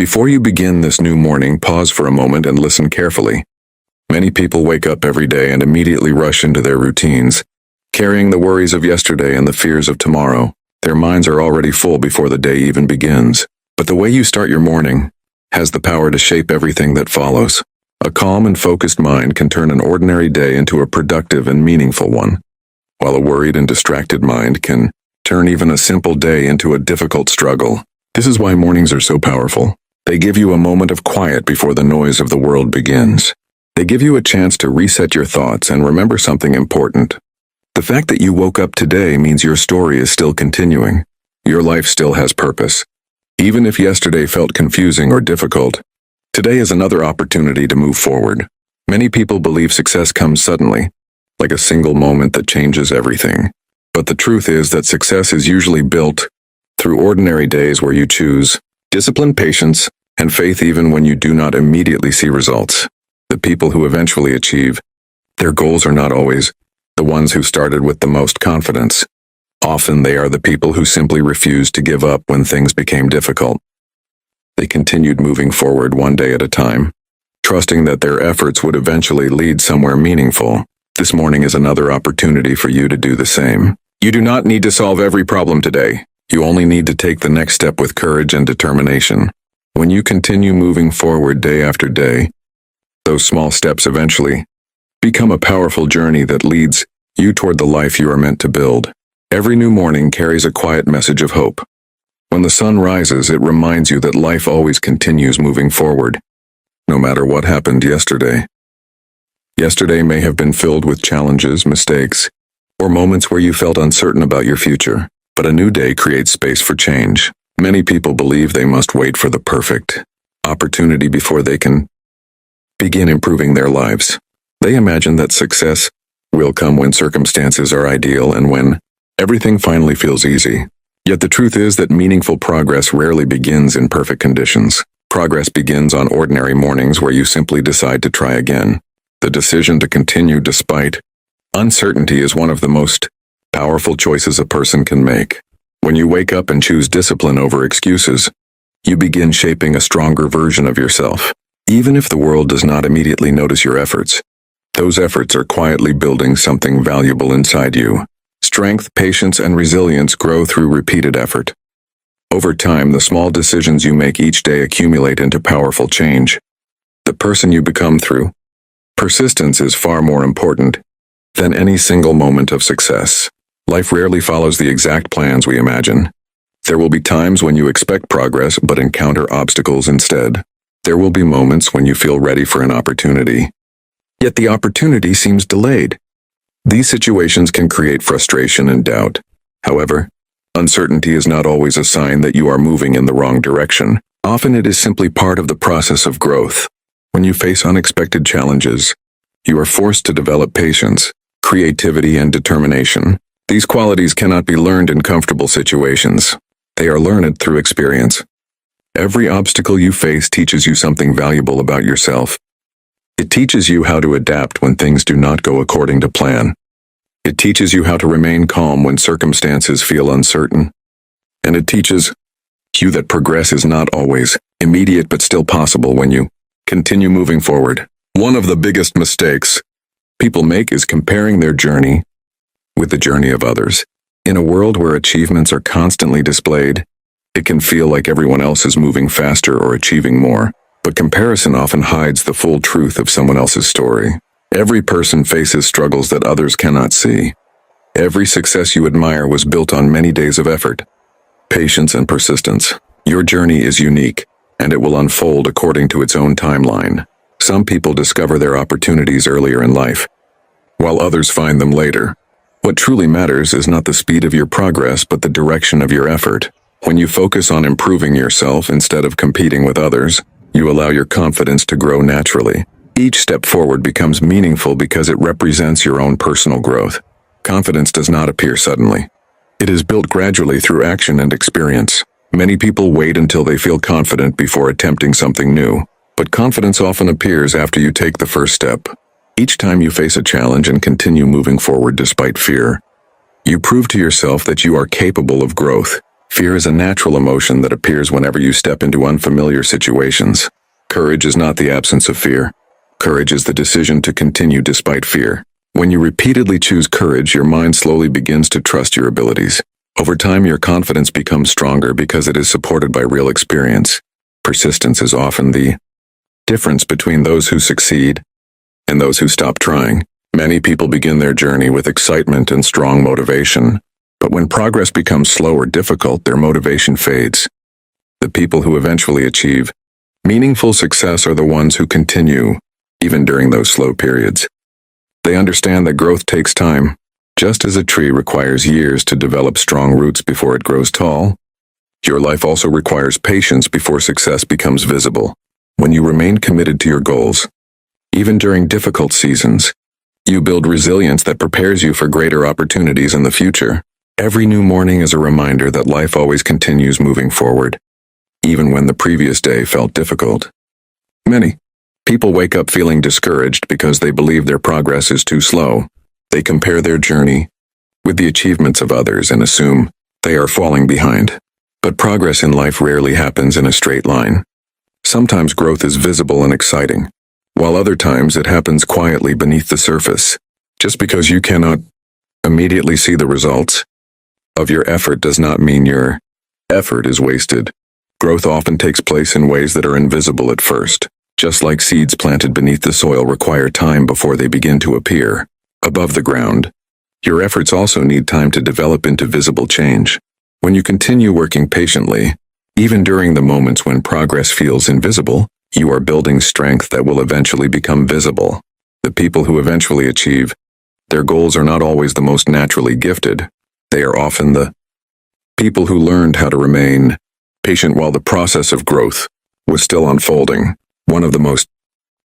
Before you begin this new morning, pause for a moment and listen carefully. Many people wake up every day and immediately rush into their routines, carrying the worries of yesterday and the fears of tomorrow. Their minds are already full before the day even begins. But the way you start your morning has the power to shape everything that follows. A calm and focused mind can turn an ordinary day into a productive and meaningful one, while a worried and distracted mind can turn even a simple day into a difficult struggle. This is why mornings are so powerful. They give you a moment of quiet before the noise of the world begins. They give you a chance to reset your thoughts and remember something important. The fact that you woke up today means your story is still continuing. Your life still has purpose. Even if yesterday felt confusing or difficult, today is another opportunity to move forward. Many people believe success comes suddenly, like a single moment that changes everything. But the truth is that success is usually built through ordinary days where you choose discipline, patience, and faith even when you do not immediately see results. The people who eventually achieve their goals are not always the ones who started with the most confidence. Often they are the people who simply refused to give up when things became difficult. They continued moving forward one day at a time, trusting that their efforts would eventually lead somewhere meaningful. This morning is another opportunity for you to do the same. You do not need to solve every problem today. You only need to take the next step with courage and determination. When you continue moving forward day after day, those small steps eventually become a powerful journey that leads you toward the life you are meant to build. Every new morning carries a quiet message of hope. When the sun rises, it reminds you that life always continues moving forward, no matter what happened yesterday. Yesterday may have been filled with challenges, mistakes, or moments where you felt uncertain about your future. But a new day creates space for change. Many people believe they must wait for the perfect opportunity before they can begin improving their lives. They imagine that success will come when circumstances are ideal and when everything finally feels easy. Yet the truth is that meaningful progress rarely begins in perfect conditions. Progress begins on ordinary mornings where you simply decide to try again. The decision to continue despite uncertainty is one of the most powerful choices a person can make. When you wake up and choose discipline over excuses, you begin shaping a stronger version of yourself. Even if the world does not immediately notice your efforts, those efforts are quietly building something valuable inside you. Strength, patience, and resilience grow through repeated effort. Over time, the small decisions you make each day accumulate into powerful change. The person you become through persistence is far more important than any single moment of success. Life rarely follows the exact plans we imagine. There will be times when you expect progress but encounter obstacles instead. There will be moments when you feel ready for an opportunity, yet the opportunity seems delayed. These situations can create frustration and doubt. However, uncertainty is not always a sign that you are moving in the wrong direction. Often it is simply part of the process of growth. When you face unexpected challenges, you are forced to develop patience, creativity, and determination. These qualities cannot be learned in comfortable situations. They are learned through experience. Every obstacle you face teaches you something valuable about yourself. It teaches you how to adapt when things do not go according to plan. It teaches you how to remain calm when circumstances feel uncertain. And it teaches you that progress is not always immediate but still possible when you continue moving forward. One of the biggest mistakes people make is comparing their journey with the journey of others. In a world where achievements are constantly displayed, it can feel like everyone else is moving faster or achieving more. But comparison often hides the full truth of someone else's story. Every person faces struggles that others cannot see. Every success you admire was built on many days of effort, patience, and persistence. Your journey is unique, and it will unfold according to its own timeline. Some people discover their opportunities earlier in life, while others find them later. What truly matters is not the speed of your progress, but the direction of your effort. When you focus on improving yourself instead of competing with others, you allow your confidence to grow naturally. Each step forward becomes meaningful because it represents your own personal growth. Confidence does not appear suddenly. It is built gradually through action and experience. Many people wait until they feel confident before attempting something new, but confidence often appears after you take the first step. Each time you face a challenge and continue moving forward despite fear, you prove to yourself that you are capable of growth. Fear is a natural emotion that appears whenever you step into unfamiliar situations. Courage is not the absence of fear. Courage is the decision to continue despite fear. When you repeatedly choose courage, your mind slowly begins to trust your abilities. Over time, your confidence becomes stronger because it is supported by real experience. Persistence is often the difference between those who succeed and those who stop trying. Many people begin their journey with excitement and strong motivation, but when progress becomes slow or difficult, their motivation fades. The people who eventually achieve meaningful success are the ones who continue, even during those slow periods. They understand that growth takes time. Just as a tree requires years to develop strong roots before it grows tall, your life also requires patience before success becomes visible. When you remain committed to your goals, even during difficult seasons, you build resilience that prepares you for greater opportunities in the future. Every new morning is a reminder that life always continues moving forward, even when the previous day felt difficult. Many people wake up feeling discouraged because they believe their progress is too slow. They compare their journey with the achievements of others and assume they are falling behind. But progress in life rarely happens in a straight line. Sometimes growth is visible and exciting, while other times it happens quietly beneath the surface. Just because you cannot immediately see the results of your effort does not mean your effort is wasted. Growth often takes place in ways that are invisible at first. Just like seeds planted beneath the soil require time before they begin to appear above the ground, your efforts also need time to develop into visible change. When you continue working patiently, even during the moments when progress feels invisible, you are building strength that will eventually become visible. The people who eventually achieve their goals are not always the most naturally gifted. They are often the people who learned how to remain patient while the process of growth was still unfolding. One of the most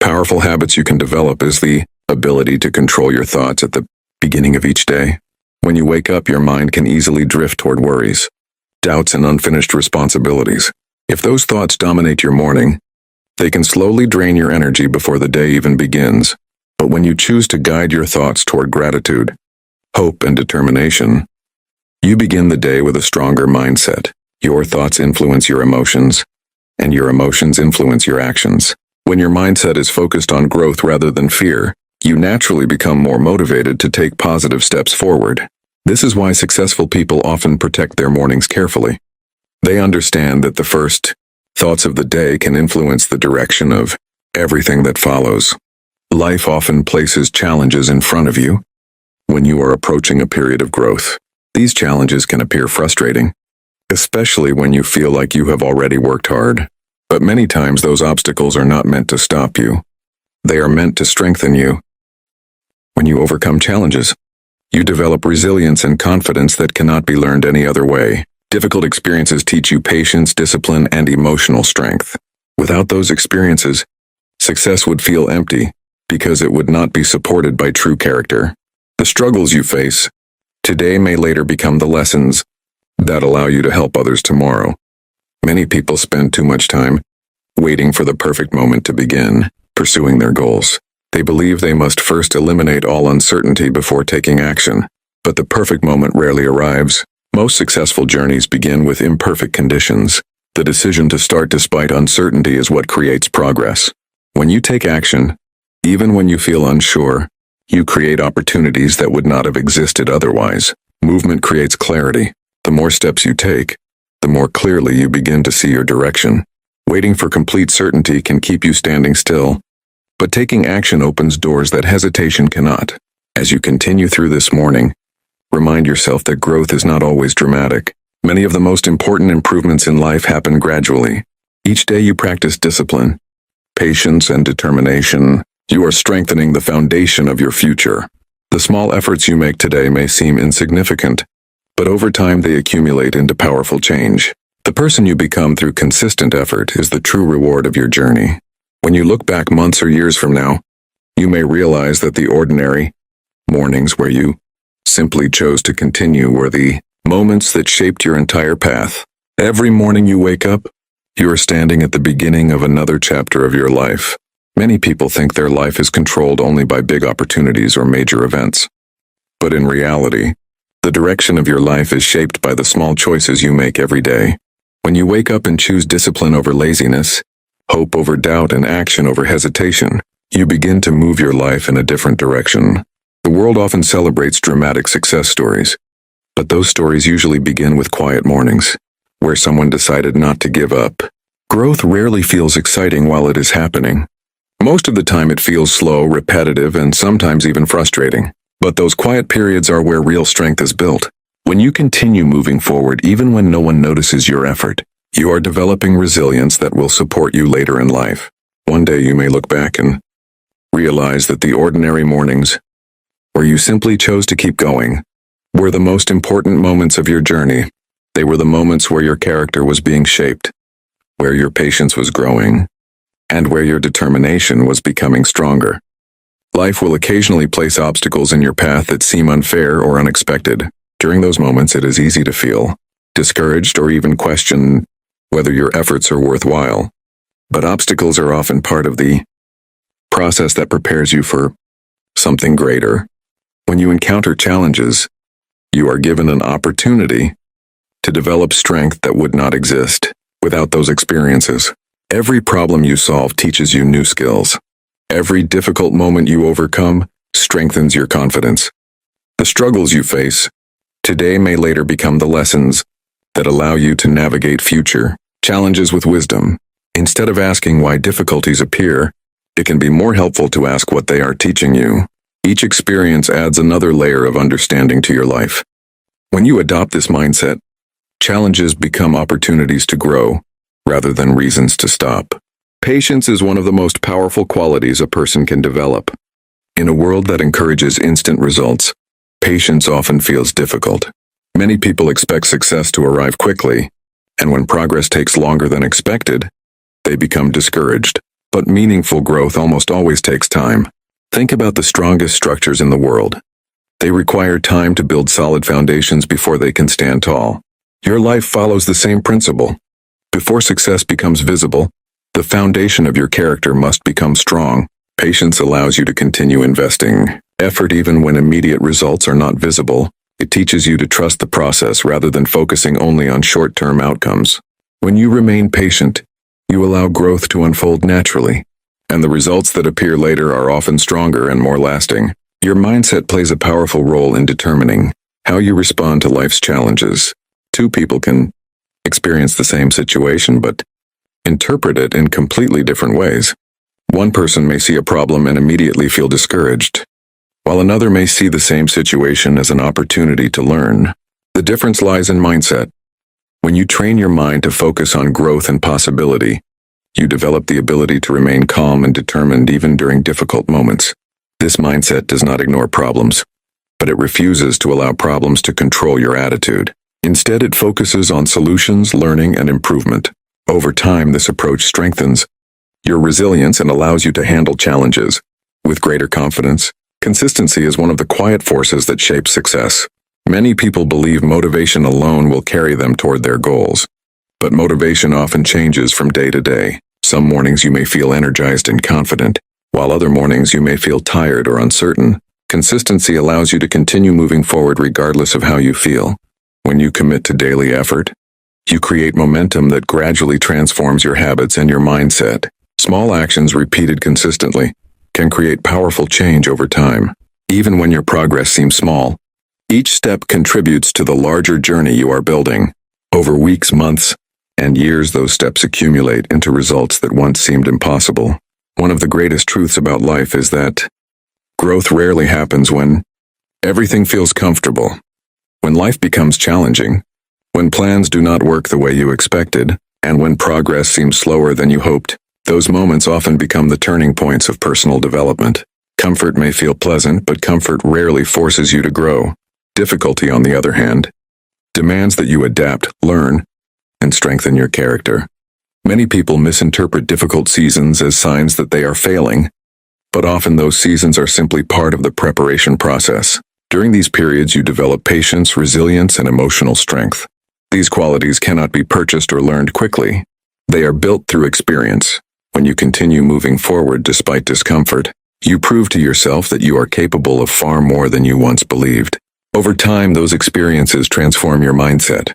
powerful habits you can develop is the ability to control your thoughts at the beginning of each day. When you wake up, your mind can easily drift toward worries, doubts, and unfinished responsibilities. If those thoughts dominate your morning, they can slowly drain your energy before the day even begins. But when you choose to guide your thoughts toward gratitude, hope, and determination, you begin the day with a stronger mindset. Your thoughts influence your emotions, and your emotions influence your actions. When your mindset is focused on growth rather than fear, you naturally become more motivated to take positive steps forward. This is why successful people often protect their mornings carefully. They understand that the first thoughts of the day can influence the direction of everything that follows. Life often places challenges in front of you when you are approaching a period of growth. These challenges can appear frustrating, especially when you feel like you have already worked hard. But many times those obstacles are not meant to stop you. They are meant to strengthen you. When you overcome challenges, you develop resilience and confidence that cannot be learned any other way. Difficult experiences teach you patience, discipline, and emotional strength. Without those experiences, success would feel empty because it would not be supported by true character. The struggles you face today may later become the lessons that allow you to help others tomorrow. Many people spend too much time waiting for the perfect moment to begin pursuing their goals. They believe they must first eliminate all uncertainty before taking action, but the perfect moment rarely arrives. Most successful journeys begin with imperfect conditions. The decision to start despite uncertainty is what creates progress. When you take action, even when you feel unsure, you create opportunities that would not have existed otherwise. Movement creates clarity. The more steps you take, the more clearly you begin to see your direction. Waiting for complete certainty can keep you standing still, but taking action opens doors that hesitation cannot. As you continue through this morning, remind yourself that growth is not always dramatic. Many of the most important improvements in life happen gradually. Each day you practice discipline, patience, and determination. You are strengthening the foundation of your future. The small efforts you make today may seem insignificant, but over time they accumulate into powerful change. The person you become through consistent effort is the true reward of your journey. When you look back months or years from now, you may realize that the ordinary mornings where you simply chose to continue were the moments that shaped your entire path. Every morning you wake up, you are standing at the beginning of another chapter of your life. Many people think their life is controlled only by big opportunities or major events. But in reality, The direction of your life is shaped by the small choices you make every day. When you wake up and choose discipline over laziness, hope over doubt, and action over hesitation, you begin to move your life in a different direction. The world often celebrates dramatic success stories, but those stories usually begin with quiet mornings, where someone decided not to give up. Growth rarely feels exciting while it is happening. Most of the time it feels slow, repetitive, and sometimes even frustrating. But those quiet periods are where real strength is built. When you continue moving forward even when no one notices your effort, you are developing resilience that will support you later in life. One day you may look back and realize that the ordinary mornings, where you simply chose to keep going, were the most important moments of your journey. They were the moments where your character was being shaped, where your patience was growing, and where your determination was becoming stronger. Life will occasionally place obstacles in your path that seem unfair or unexpected. During those moments, it is easy to feel discouraged or even question whether your efforts are worthwhile. But obstacles are often part of the process that prepares you for something greater. When you encounter challenges, you are given an opportunity to develop strength that would not exist without those experiences. Every problem you solve teaches you new skills. Every difficult moment you overcome strengthens your confidence. The struggles you face today may later become the lessons that allow you to navigate future challenges with wisdom. Instead of asking why difficulties appear, it can be more helpful to ask what they are teaching you. Each experience adds another layer of understanding to your life. When you adopt this mindset, challenges become opportunities to grow rather than reasons to stop. Patience is one of the most powerful qualities a person can develop. In a world that encourages instant results, patience often feels difficult. Many people expect success to arrive quickly, and when progress takes longer than expected, they become discouraged. But meaningful growth almost always takes time. Think about the strongest structures in the world. They require time to build solid foundations before they can stand tall. Your life follows the same principle. Before success becomes visible, the foundation of your character must become strong. Patience allows you to continue investing effort even when immediate results are not visible. It teaches you to trust the process rather than focusing only on short-term outcomes. When you remain patient, you allow growth to unfold naturally, and the results that appear later are often stronger and more lasting. Your mindset plays a powerful role in determining how you respond to life's challenges. Two people can experience the same situation but interpret it in completely different ways. One person may see a problem and immediately feel discouraged, while another may see the same situation as an opportunity to learn. The difference lies in mindset. When you train your mind to focus on growth and possibility, you develop the ability to remain calm and determined even during difficult moments. This mindset does not ignore problems, but it refuses to allow problems to control your attitude. Instead, it focuses on solutions, learning, and improvement. Over time, this approach strengthens your resilience and allows you to handle challenges with greater confidence. Consistency is one of the quiet forces that shape success. Many people believe motivation alone will carry them toward their goals, but motivation often changes from day to day. Some mornings you may feel energized and confident, while other mornings you may feel tired or uncertain. Consistency allows you to continue moving forward regardless of how you feel. When you commit to daily effort, you create momentum that gradually transforms your habits and your mindset. Small actions repeated consistently can create powerful change over time. Even when your progress seems small, each step contributes to the larger journey you are building. Over weeks, months, and years, those steps accumulate into results that once seemed impossible. One of the greatest truths about life is that growth rarely happens when everything feels comfortable. When life becomes challenging, when plans do not work the way you expected, and when progress seems slower than you hoped, those moments often become the turning points of personal development. Comfort may feel pleasant, but comfort rarely forces you to grow. Difficulty, on the other hand, demands that you adapt, learn, and strengthen your character. Many people misinterpret difficult seasons as signs that they are failing, but often those seasons are simply part of the preparation process. During these periods, you develop patience, resilience, and emotional strength. These qualities cannot be purchased or learned quickly. They are built through experience. When you continue moving forward despite discomfort, you prove to yourself that you are capable of far more than you once believed. Over time, those experiences transform your mindset.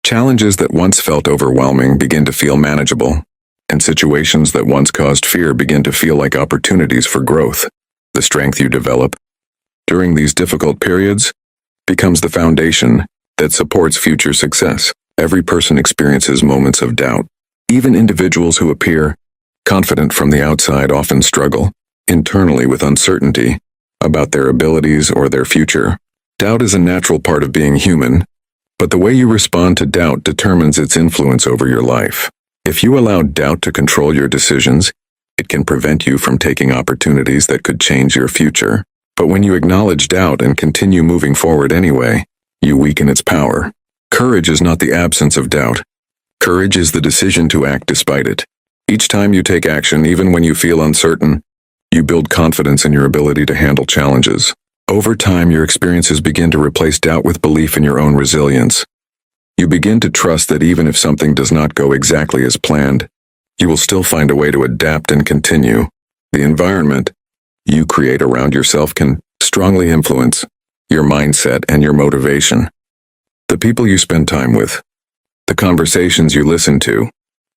Challenges that once felt overwhelming begin to feel manageable, and situations that once caused fear begin to feel like opportunities for growth. The strength you develop during these difficult periods becomes the foundation that supports future success. Every person experiences moments of doubt. Even individuals who appear confident from the outside often struggle internally with uncertainty about their abilities or their future. Doubt is a natural part of being human, but the way you respond to doubt determines its influence over your life. If you allow doubt to control your decisions, it can prevent you from taking opportunities that could change your future. But when you acknowledge doubt and continue moving forward anyway, you weaken its power. Courage is not the absence of doubt. Courage is the decision to act despite it. Each time you take action, even when you feel uncertain, you build confidence in your ability to handle challenges. Over time, your experiences begin to replace doubt with belief in your own resilience. You begin to trust that even if something does not go exactly as planned, you will still find a way to adapt and continue. The environment you create around yourself can strongly influence your mindset and your motivation. The people you spend time with, the conversations you listen to,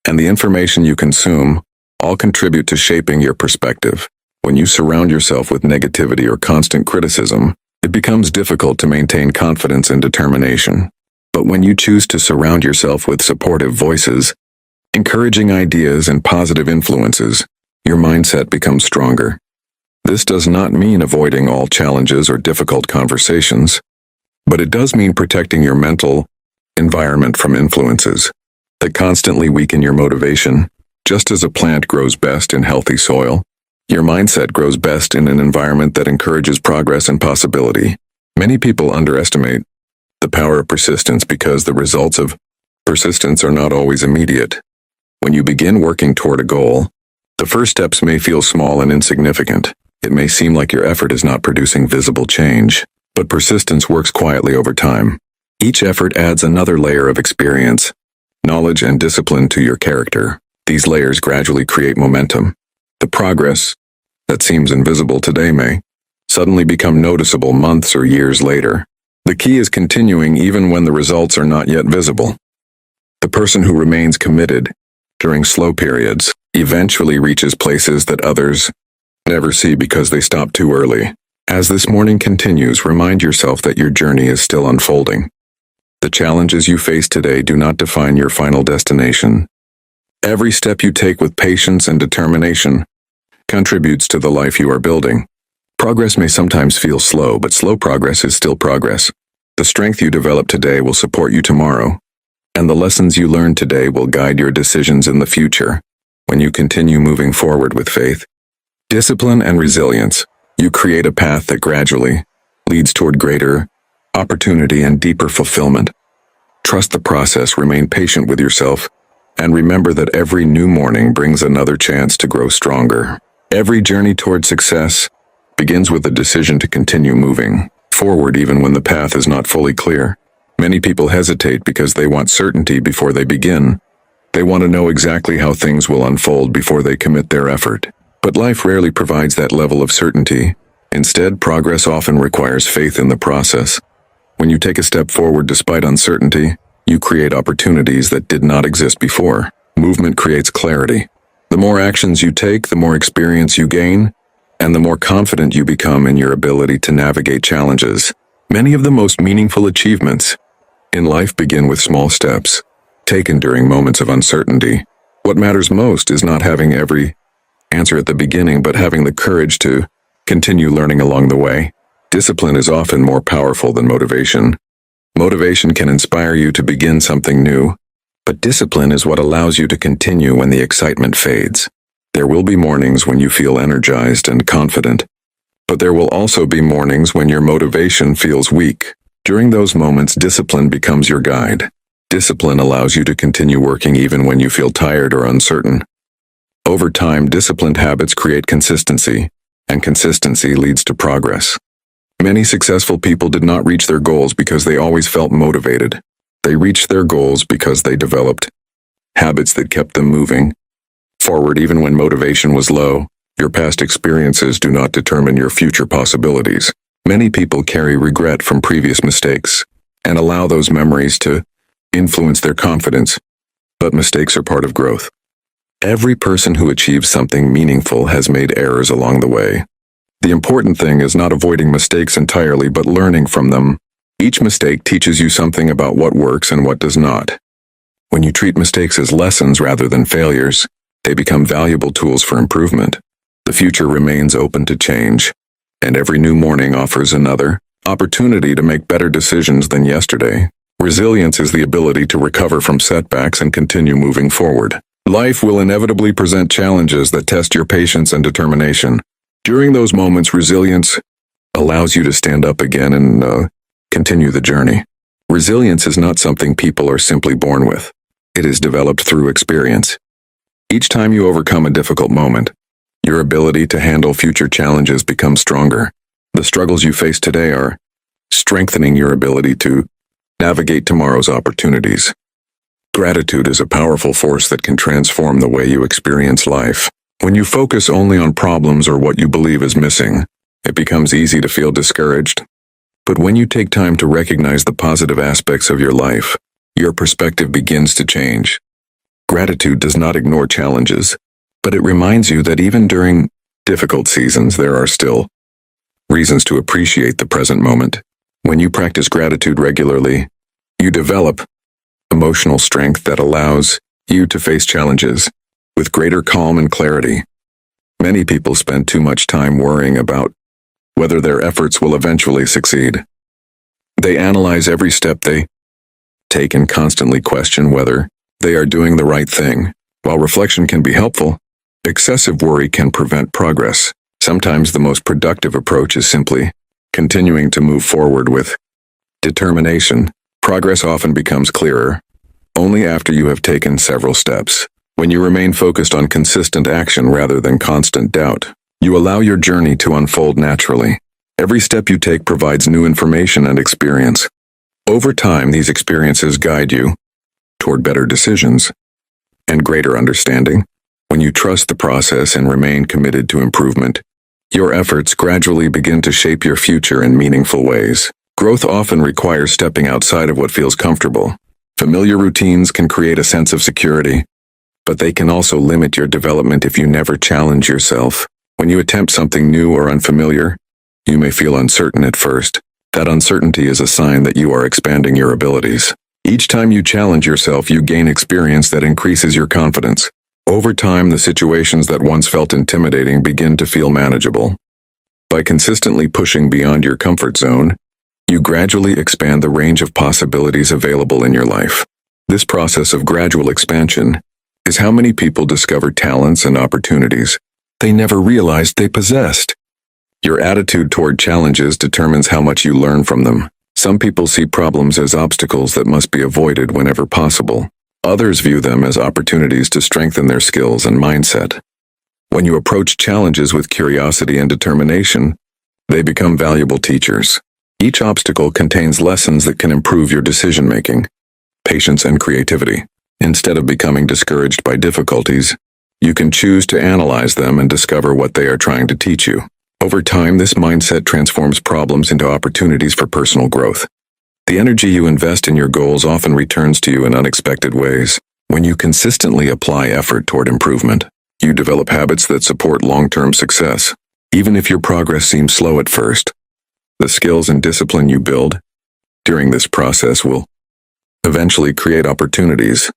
and the information you consume all contribute to shaping your perspective. When you surround yourself with negativity or constant criticism, it becomes difficult to maintain confidence and determination. But when you choose to surround yourself with supportive voices, encouraging ideas, and positive influences, your mindset becomes stronger. This does not mean avoiding all challenges or difficult conversations, but it does mean protecting your mental environment from influences that constantly weaken your motivation. Just as a plant grows best in healthy soil, your mindset grows best in an environment that encourages progress and possibility. Many people underestimate the power of persistence because the results of persistence are not always immediate. When you begin working toward a goal, the first steps may feel small and insignificant. It may seem like your effort is not producing visible change, but persistence works quietly over time. Each effort adds another layer of experience, knowledge, and discipline to your character. These layers gradually create momentum. The progress that seems invisible today may suddenly become noticeable months or years later. The key is continuing even when the results are not yet visible. The person who remains committed during slow periods eventually reaches places that others never see because they stop too early. As this morning continues, remind yourself that your journey is still unfolding. The challenges you face today do not define your final destination. Every step you take with patience and determination contributes to the life you are building. Progress may sometimes feel slow, but slow progress is still progress. The strength you develop today will support you tomorrow, and the lessons you learn today will guide your decisions in the future. When you continue moving forward with faith, discipline, and resilience, you create a path that gradually leads toward greater opportunity and deeper fulfillment. Trust the process, remain patient with yourself, and remember that every new morning brings another chance to grow stronger. Every journey toward success begins with a decision to continue moving forward even when the path is not fully clear. Many people hesitate because they want certainty before they begin. They want to know exactly how things will unfold before they commit their effort. But life rarely provides that level of certainty. Instead, progress often requires faith in the process. When you take a step forward despite uncertainty, you create opportunities that did not exist before. Movement creates clarity. The more actions you take, the more experience you gain, and the more confident you become in your ability to navigate challenges. Many of the most meaningful achievements in life begin with small steps, taken during moments of uncertainty. What matters most is not having every answer at the beginning, but having the courage to continue learning along the way. Discipline is often more powerful than motivation. Motivation can inspire you to begin something new, but discipline is what allows you to continue when the excitement fades. There will be mornings when you feel energized and confident, but there will also be mornings when your motivation feels weak. During those moments, discipline becomes your guide. Discipline allows you to continue working even when you feel tired or uncertain. Over time, disciplined habits create consistency, and consistency leads to progress. Many successful people did not reach their goals because they always felt motivated. They reached their goals because they developed habits that kept them moving forward even when motivation was low. Your past experiences do not determine your future possibilities. Many people carry regret from previous mistakes and allow those memories to influence their confidence, but mistakes are part of growth. Every person who achieves something meaningful has made errors along the way. The important thing is not avoiding mistakes entirely, but learning from them. Each mistake teaches you something about what works and what does not. When you treat mistakes as lessons rather than failures, they become valuable tools for improvement. The future remains open to change, and every new morning offers another opportunity to make better decisions than yesterday. Resilience is the ability to recover from setbacks and continue moving forward. Life will inevitably present challenges that test your patience and determination. During those moments, resilience allows you to stand up again and continue the journey. Resilience is not something people are simply born with. It is developed through experience. Each time you overcome a difficult moment, your ability to handle future challenges becomes stronger. The struggles you face today are strengthening your ability to navigate tomorrow's opportunities. Gratitude is a powerful force that can transform the way you experience life. When you focus only on problems or what you believe is missing, it becomes easy to feel discouraged. But when you take time to recognize the positive aspects of your life, your perspective begins to change. Gratitude does not ignore challenges, but it reminds you that even during difficult seasons, there are still reasons to appreciate the present moment. When you practice gratitude regularly, you develop emotional strength that allows you to face challenges with greater calm and clarity. Many people spend too much time worrying about whether their efforts will eventually succeed. They analyze every step they take and constantly question whether they are doing the right thing. While reflection can be helpful, excessive worry can prevent progress. Sometimes the most productive approach is simply continuing to move forward with determination. Progress often becomes clearer only after you have taken several steps. When you remain focused on consistent action rather than constant doubt, you allow your journey to unfold naturally. Every step you take provides new information and experience. Over time, these experiences guide you toward better decisions and greater understanding. When you trust the process and remain committed to improvement, your efforts gradually begin to shape your future in meaningful ways. Growth often requires stepping outside of what feels comfortable. Familiar routines can create a sense of security, but they can also limit your development if you never challenge yourself. When you attempt something new or unfamiliar, you may feel uncertain at first. That uncertainty is a sign that you are expanding your abilities. Each time you challenge yourself, you gain experience that increases your confidence. Over time, the situations that once felt intimidating begin to feel manageable. By consistently pushing beyond your comfort zone, you gradually expand the range of possibilities available in your life. This process of gradual expansion is how many people discover talents and opportunities they never realized they possessed. Your attitude toward challenges determines how much you learn from them. Some people see problems as obstacles that must be avoided whenever possible. Others view them as opportunities to strengthen their skills and mindset. When you approach challenges with curiosity and determination, they become valuable teachers. Each obstacle contains lessons that can improve your decision-making, patience, and creativity. Instead of becoming discouraged by difficulties, you can choose to analyze them and discover what they are trying to teach you. Over time, this mindset transforms problems into opportunities for personal growth. The energy you invest in your goals often returns to you in unexpected ways. When you consistently apply effort toward improvement, you develop habits that support long-term success. Even if your progress seems slow at first, the skills and discipline you build during this process will eventually create opportunities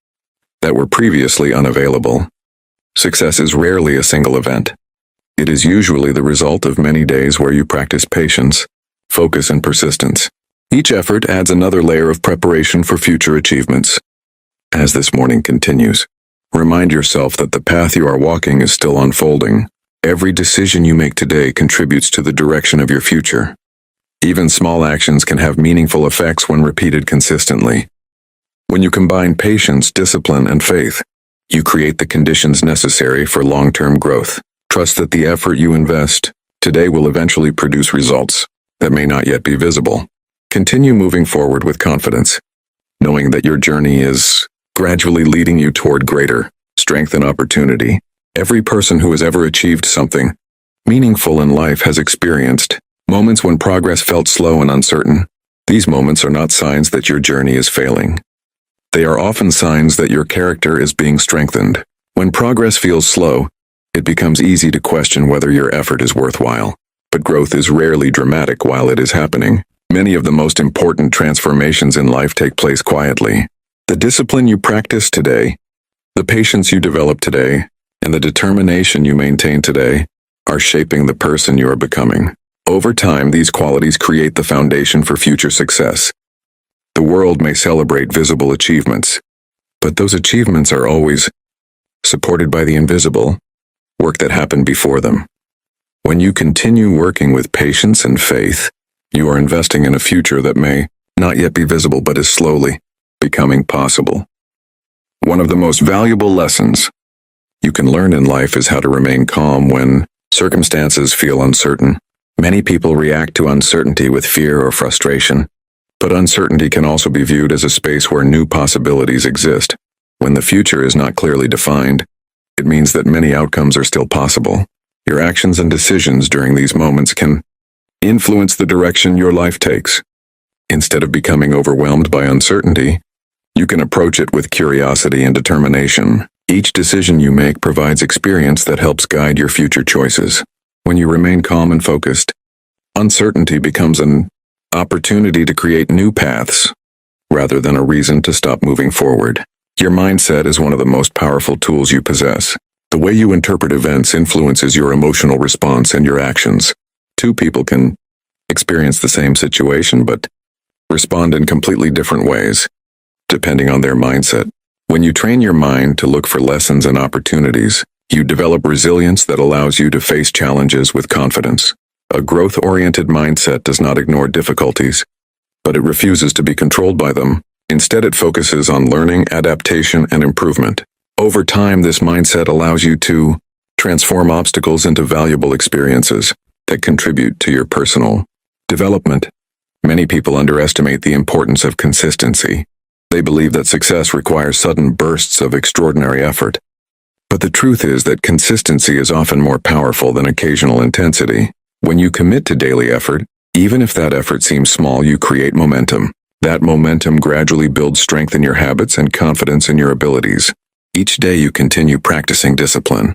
that were previously unavailable. Success is rarely a single event. It is usually the result of many days where you practice patience, focus, and persistence. Each effort adds another layer of preparation for future achievements. As this morning continues, remind yourself that the path you are walking is still unfolding. Every decision you make today contributes to the direction of your future. Even small actions can have meaningful effects when repeated consistently. When you combine patience, discipline, and faith, you create the conditions necessary for long-term growth. Trust that the effort you invest today will eventually produce results that may not yet be visible. Continue moving forward with confidence, knowing that your journey is gradually leading you toward greater strength and opportunity. Every person who has ever achieved something meaningful in life has experienced Moments when progress felt slow and uncertain. These moments are not signs that your journey is failing. They are often signs that your character is being strengthened. When progress feels slow, it becomes easy to question whether your effort is worthwhile. But growth is rarely dramatic while it is happening. Many of the most important transformations in life take place quietly. The discipline you practice today, the patience you develop today, and the determination you maintain today are shaping the person you are becoming. Over time, these qualities create the foundation for future success. The world may celebrate visible achievements, but those achievements are always supported by the invisible work that happened before them. When you continue working with patience and faith, you are investing in a future that may not yet be visible but is slowly becoming possible. One of the most valuable lessons you can learn in life is how to remain calm when circumstances feel uncertain. Many people react to uncertainty with fear or frustration, but uncertainty can also be viewed as a space where new possibilities exist. When the future is not clearly defined, it means that many outcomes are still possible. Your actions and decisions during these moments can influence the direction your life takes. Instead of becoming overwhelmed by uncertainty, you can approach it with curiosity and determination. Each decision you make provides experience that helps guide your future choices. When you remain calm and focused, uncertainty becomes an opportunity to create new paths rather than a reason to stop moving forward. Your mindset is one of the most powerful tools you possess. The way you interpret events influences your emotional response and your actions. Two people can experience the same situation but respond in completely different ways, depending on their mindset. When you train your mind to look for lessons and opportunities, you develop resilience that allows you to face challenges with confidence. A growth-oriented mindset does not ignore difficulties, but it refuses to be controlled by them. Instead, it focuses on learning, adaptation, and improvement. Over time, this mindset allows you to transform obstacles into valuable experiences that contribute to your personal development. Many people underestimate the importance of consistency. They believe that success requires sudden bursts of extraordinary effort. But the truth is that consistency is often more powerful than occasional intensity. When you commit to daily effort, even if that effort seems small, you create momentum. That momentum gradually builds strength in your habits and confidence in your abilities. Each day you continue practicing discipline.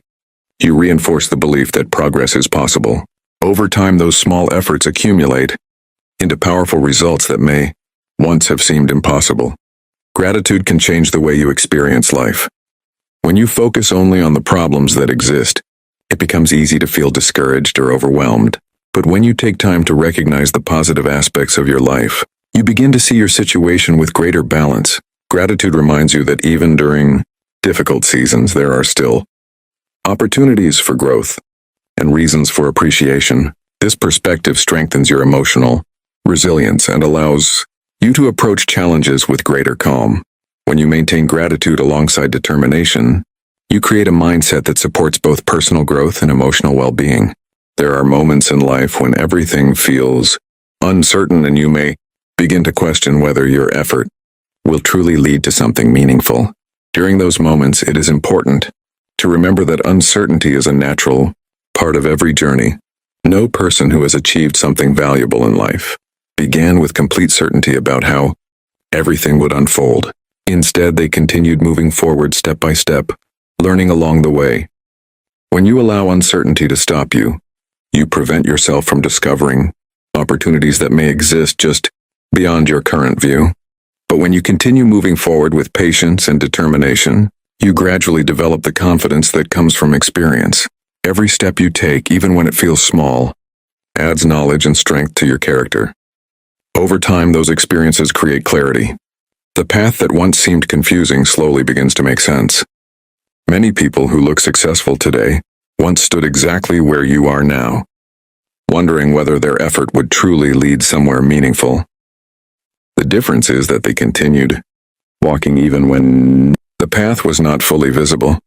You reinforce the belief that progress is possible. Over time, those small efforts accumulate into powerful results that may once have seemed impossible. Gratitude can change the way you experience life. When you focus only on the problems that exist, it becomes easy to feel discouraged or overwhelmed. But when you take time to recognize the positive aspects of your life, you begin to see your situation with greater balance. Gratitude reminds you that even during difficult seasons, there are still opportunities for growth and reasons for appreciation. This perspective strengthens your emotional resilience and allows you to approach challenges with greater calm. When you maintain gratitude alongside determination, you create a mindset that supports both personal growth and emotional well-being. There are moments in life when everything feels uncertain and you may begin to question whether your effort will truly lead to something meaningful. During those moments, it is important to remember that uncertainty is a natural part of every journey. No person who has achieved something valuable in life began with complete certainty about how everything would unfold. Instead, they continued moving forward step by step, learning along the way. When you allow uncertainty to stop you, you prevent yourself from discovering opportunities that may exist just beyond your current view. But when you continue moving forward with patience and determination, you gradually develop the confidence that comes from experience. Every step you take, even when it feels small, adds knowledge and strength to your character. Over time, those experiences create clarity. The path that once seemed confusing slowly begins to make sense. Many people who look successful today once stood exactly where you are now, wondering whether their effort would truly lead somewhere meaningful. The difference is that they continued walking even when the path was not fully visible.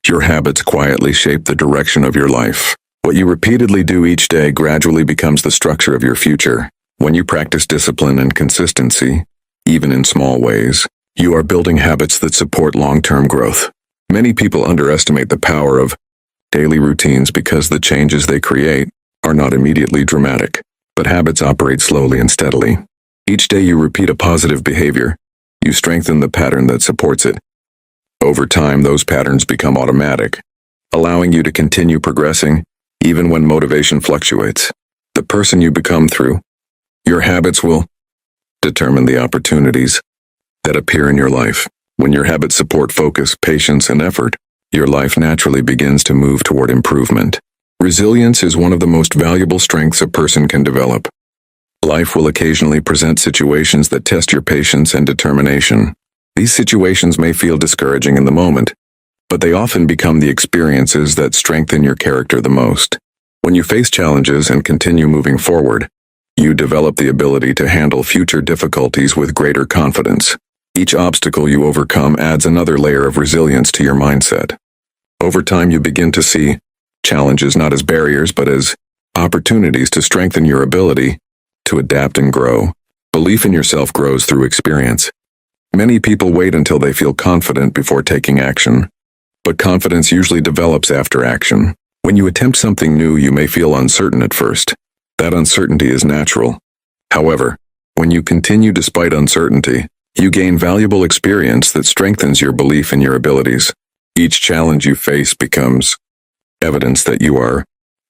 Your habits quietly shape the direction of your life. What you repeatedly do each day gradually becomes the structure of your future. When you practice discipline and consistency, even in small ways, you are building habits that support long-term growth. Many people underestimate the power of daily routines because the changes they create are not immediately dramatic. but habits operate slowly and steadily. Each day you repeat a positive behavior, you strengthen the pattern that supports it. Over time, those patterns become automatic, allowing you to continue progressing, even when motivation fluctuates. The person you become through your habits will determine the opportunities that appear in your life. When your habits support focus, patience, and effort, your life naturally begins to move toward improvement. Resilience is one of the most valuable strengths a person can develop. Life will occasionally present situations that test your patience and determination. These situations may feel discouraging in the moment, but they often become the experiences that strengthen your character the most. When you face challenges and continue moving forward, you develop the ability to handle future difficulties with greater confidence. Each obstacle you overcome adds another layer of resilience to your mindset. Over time, you begin to see challenges not as barriers but as opportunities to strengthen your ability to adapt and grow. Belief in yourself grows through experience. Many people wait until they feel confident before taking action, but confidence usually develops after action. When you attempt something new, you may feel uncertain at first. That uncertainty is natural. However, when you continue despite uncertainty, you gain valuable experience that strengthens your belief in your abilities. Each challenge you face becomes evidence that you are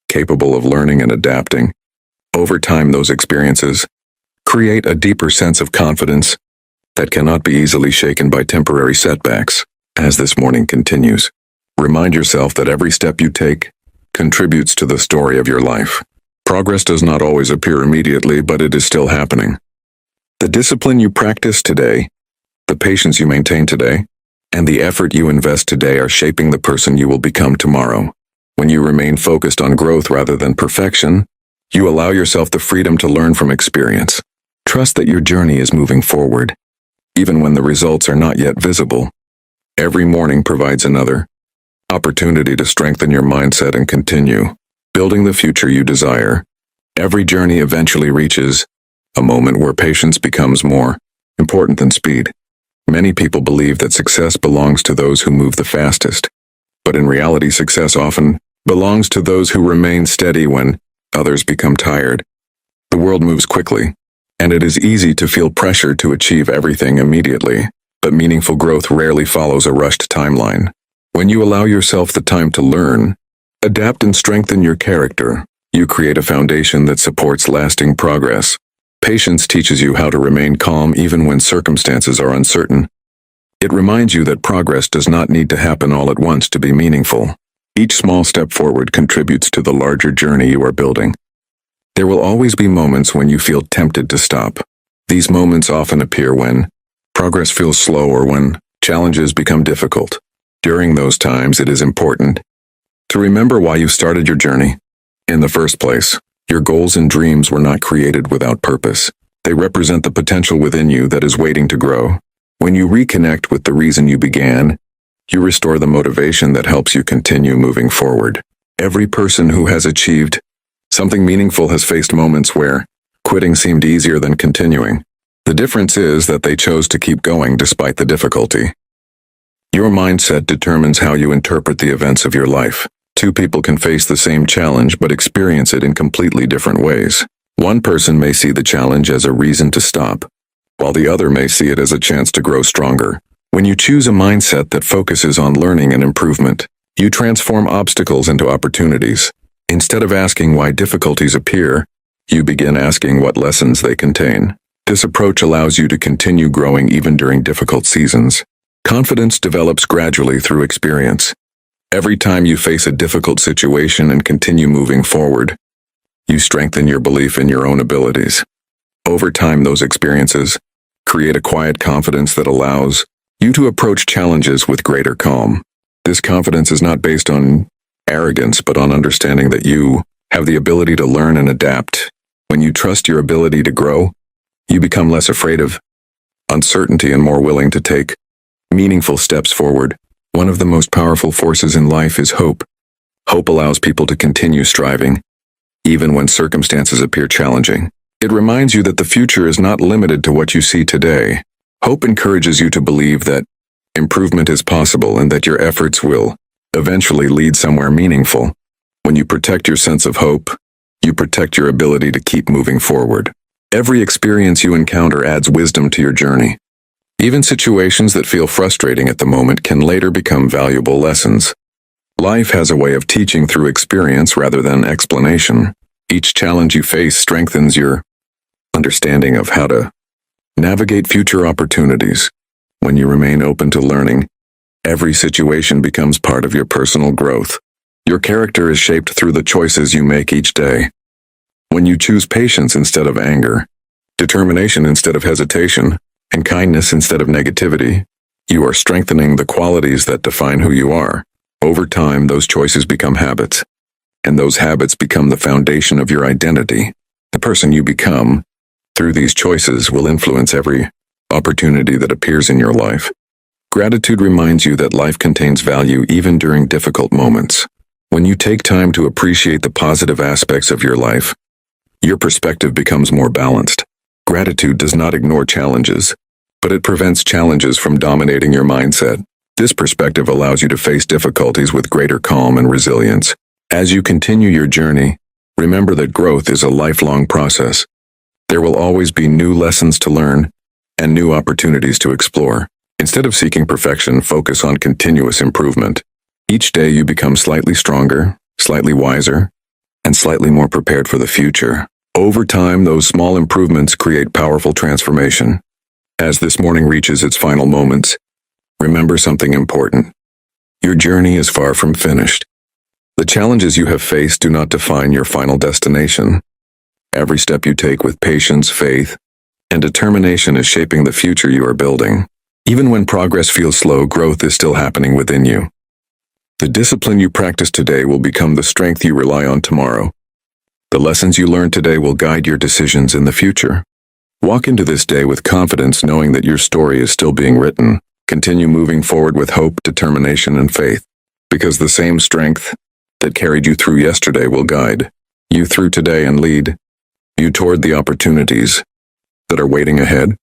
capable of learning and adapting. Over time, those experiences create a deeper sense of confidence that cannot be easily shaken by temporary setbacks. As this morning continues, remind yourself that every step you take contributes to the story of your life. Progress does not always appear immediately, but it is still happening. The discipline you practice today, the patience you maintain today, and the effort you invest today are shaping the person you will become tomorrow. When you remain focused on growth rather than perfection, you allow yourself the freedom to learn from experience. Trust that your journey is moving forward, even when the results are not yet visible. Every morning provides another opportunity to strengthen your mindset and continue building the future you desire. Every journey eventually reaches a moment where patience becomes more important than speed. Many people believe that success belongs to those who move the fastest, but in reality, success often belongs to those who remain steady when others become tired. The world moves quickly, and it is easy to feel pressure to achieve everything immediately, but meaningful growth rarely follows a rushed timeline. When you allow yourself the time to learn, adapt, and strengthen your character, you create a foundation that supports lasting progress. Patience teaches you how to remain calm even when circumstances are uncertain. It reminds you that progress does not need to happen all at once to be meaningful. Each small step forward contributes to the larger journey you are building. There will always be moments when you feel tempted to stop. These moments often appear when progress feels slow or when challenges become difficult. During those times, it is important to remember why you started your journey. In the first place, your goals and dreams were not created without purpose. They represent the potential within you that is waiting to grow. When you reconnect with the reason you began, you restore the motivation that helps you continue moving forward. Every person who has achieved something meaningful has faced moments where quitting seemed easier than continuing. The difference is that they chose to keep going despite the difficulty. Your mindset determines how you interpret the events of your life. Two people can face the same challenge but experience it in completely different ways. One person may see the challenge as a reason to stop, while the other may see it as a chance to grow stronger. When you choose a mindset that focuses on learning and improvement, you transform obstacles into opportunities. Instead of asking why difficulties appear, you begin asking what lessons they contain. This approach allows you to continue growing even during difficult seasons. Confidence develops gradually through experience. Every time you face a difficult situation and continue moving forward, you strengthen your belief in your own abilities. Over time, those experiences create a quiet confidence that allows you to approach challenges with greater calm. This confidence is not based on arrogance, but on understanding that you have the ability to learn and adapt. When you trust your ability to grow, you become less afraid of uncertainty and more willing to take meaningful steps forward. One of the most powerful forces in life is hope. Hope allows people to continue striving, even when circumstances appear challenging. It reminds you that the future is not limited to what you see today. Hope encourages you to believe that improvement is possible and that your efforts will eventually lead somewhere meaningful. When you protect your sense of hope, You protect your ability to keep moving forward. Every experience you encounter adds wisdom to your journey. Even situations that feel frustrating at the moment can later become valuable lessons. Life has a way of teaching through experience rather than explanation. Each challenge you face strengthens your understanding of how to navigate future opportunities. When you remain open to learning, every situation becomes part of your personal growth. Your character is shaped through the choices you make each day. When you choose patience instead of anger, determination instead of hesitation, and kindness instead of negativity, you are strengthening the qualities that define who you are. Over time, those choices become habits, and those habits become the foundation of your identity. The person you become through these choices will influence every opportunity that appears in your life. Gratitude reminds you that life contains value even during difficult moments. When you take time to appreciate the positive aspects of your life, your perspective becomes more balanced. Gratitude does not ignore challenges, but it prevents challenges from dominating your mindset. This perspective allows you to face difficulties with greater calm and resilience. As you continue your journey, remember that growth is a lifelong process. There will always be new lessons to learn and new opportunities to explore. Instead of seeking perfection, focus on continuous improvement. Each day you become slightly stronger, slightly wiser, and slightly more prepared for the future. Over time, those small improvements create powerful transformation. As this morning reaches its final moments, remember something important. Your journey is far from finished. The challenges you have faced do not define your final destination. Every step you take with patience, faith, and determination is shaping the future you are building. Even when progress feels slow, growth is still happening within you. The discipline you practice today will become the strength you rely on tomorrow. The lessons you learn today will guide your decisions in the future. Walk into this day with confidence, knowing that your story is still being written. Continue moving forward with hope, determination, and faith, because the same strength that carried you through yesterday will guide you through today and lead you toward the opportunities that are waiting ahead.